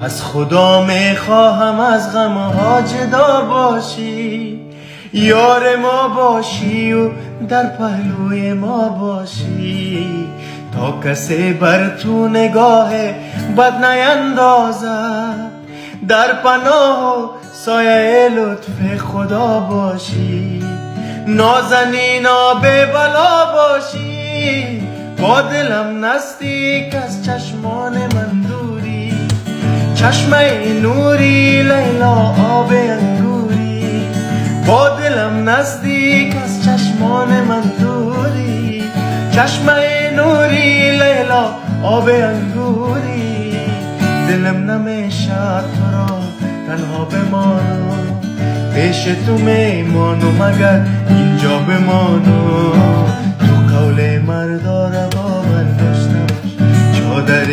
از خدا میخواهم از غم ها جدا باشی، یار ما باشی و در پهلوی ما باشی، تا کسی بر تو نگاه بد نیندازد، در پناه و سایه لطف خدا باشی، نازنینا به بلا باشی، با دلم نزدیک از چشمان من دوری، چشمه نوری لیلا آب انگوری، با دلم نزدیک از چشمان من دوری، چشمه نوری لیلا آب انگوری، دلم نمیشه تو را تنها بمانو، پیش تو میمانو مگر اینجا بمانو، تو قول مردا را باور داشته باش، چادر